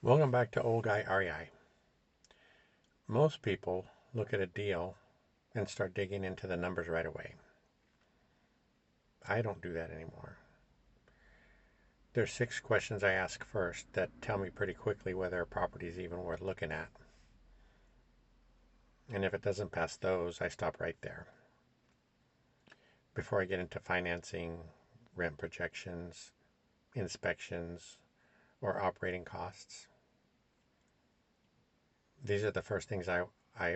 Welcome back to Old Guy REI. Most people look at a deal and start digging into the numbers right away. I don't do that anymore. There's 6 questions I ask first that tell me pretty quickly whether a property is even worth looking at. And if it doesn't pass those, I stop right there. Before I get into financing, rent projections, inspections, or operating costs, these are the first things I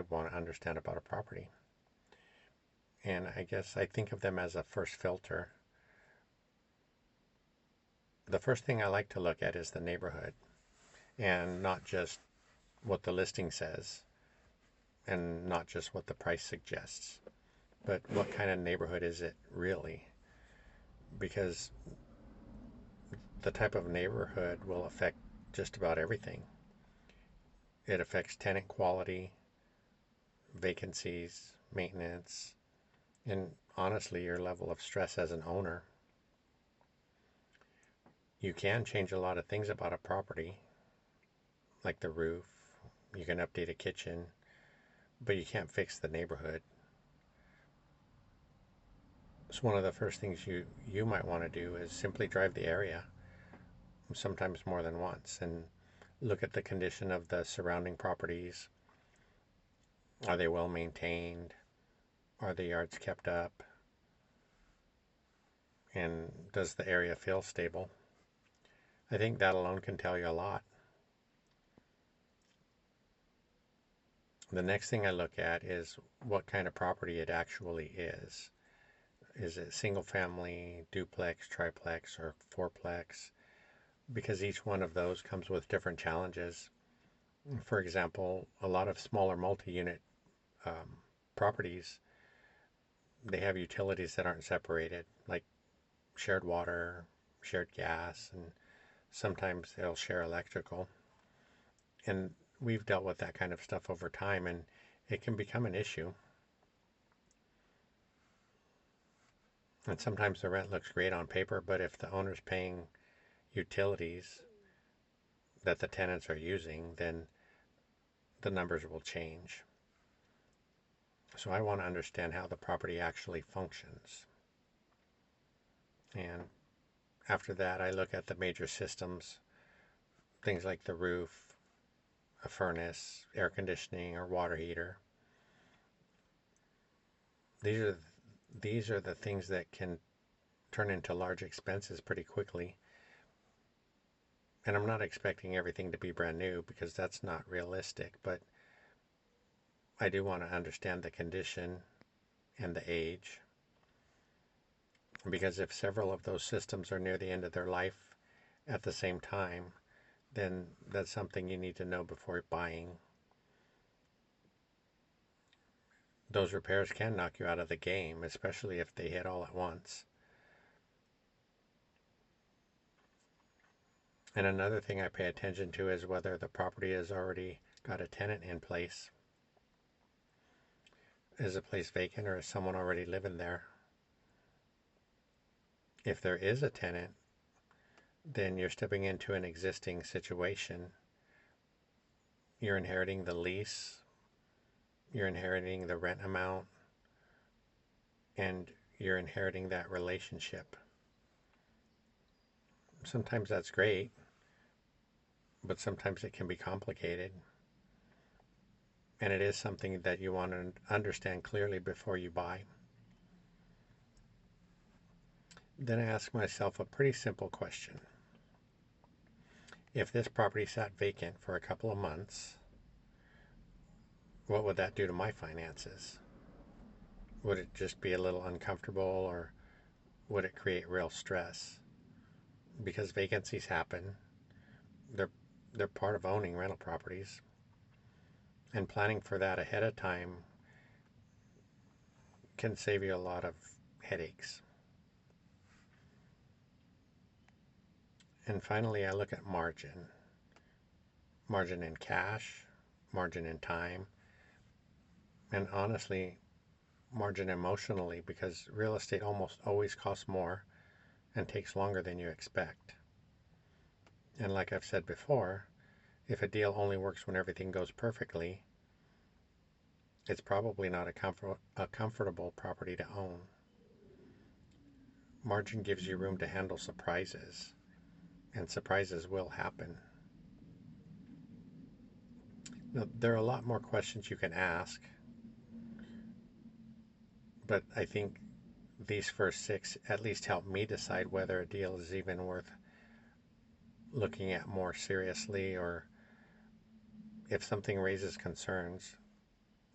want to understand about a property. And I guess I think of them as a first filter. The first thing I like to look at is the neighborhood, and not just what the listing says and not just what the price suggests, but what kind of neighborhood is it really? Because the type of neighborhood will affect just about everything. It affects tenant quality, vacancies, maintenance, and honestly, your level of stress as an owner. You can change a lot of things about a property, like the roof. You can update a kitchen, but you can't fix the neighborhood. So one of the first things you might want to do is simply drive the area, sometimes more than once, and look at the condition of the surrounding properties. Are they well maintained? Are the yards kept up? And does the area feel stable? I think that alone can tell you a lot. The next thing I look at is what kind of property it actually is. Is it single family, duplex, triplex, or fourplex? Because each one of those comes with different challenges. For example, a lot of smaller multi-unit um, properties, they have utilities that aren't separated, like shared water, shared gas, and sometimes they'll share electrical. And we've dealt with that kind of stuff over time, and it can become an issue. And sometimes the rent looks great on paper, but if the owner's paying utilities that the tenants are using, then the numbers will change. So I want to understand how the property actually functions. And after that, I look at the major systems, things like the roof, a furnace, air conditioning, or water heater. These are these are the things that can turn into large expenses pretty quickly. And I'm not expecting everything to be brand new because that's not realistic, but I do want to understand the condition and the age. Because if several of those systems are near the end of their life at the same time, then that's something you need to know before buying. Those repairs can knock you out of the game, especially if they hit all at once. And another thing I pay attention to is whether the property has already got a tenant in place. Is the place vacant or is someone already living there? If there is a tenant, then you're stepping into an existing situation. You're inheriting the lease, you're inheriting the rent amount, and you're inheriting that relationship. Sometimes that's great, but sometimes it can be complicated. And it is something that you want to understand clearly before you buy. Then I ask myself a pretty simple question. If this property sat vacant for a couple of months, what would that do to my finances? Would it just be a little uncomfortable, or would it create real stress? Because vacancies happen. They're they're part of owning rental properties. And planning for that ahead of time can save you a lot of headaches. And finally, I look at margin. Margin in cash, margin in time, and honestly, margin emotionally, because real estate almost always costs more and takes longer than you expect. And like I've said before, If a deal only works when everything goes perfectly, it's probably not a comfortable property to own. Margin gives you room to handle surprises, and surprises will happen. Now, there are a lot more questions you can ask, but I think these first six at least help me decide whether a deal is even worth looking at more seriously, or if something raises concerns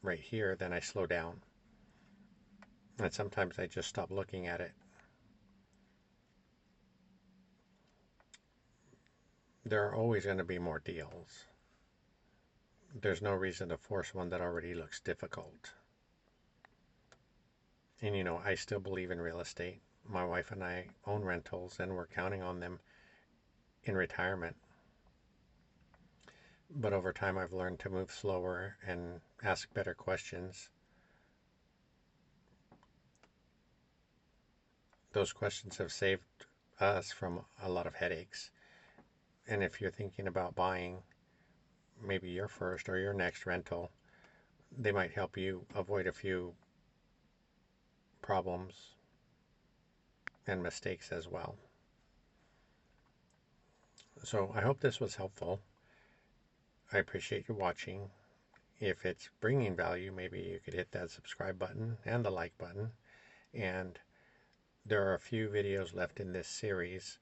right here, then I slow down. And sometimes I just stop looking at it. There are always going to be more deals. There's no reason to force one that already looks difficult. And I still believe in real estate. My wife and I own rentals, and we're counting on them in retirement. But over time, I've learned to move slower and ask better questions. Those questions have saved us from a lot of headaches. And if you're thinking about buying maybe your first or your next rental, they might help you avoid a few problems and mistakes as well. So I hope this was helpful. I appreciate you watching. If it's bringing value, maybe you could hit that subscribe button and the like button. And there are a few videos left in this series.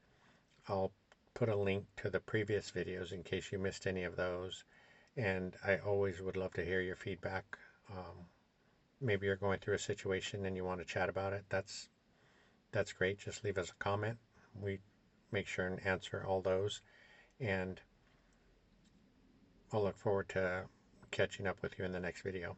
I'll put a link to the previous videos in case you missed any of those. And I always would love to hear your feedback. Maybe you're going through a situation and you want to chat about it. That's great. Just leave us a comment. We make sure and answer all those. And I'll look forward to catching up with you in the next video.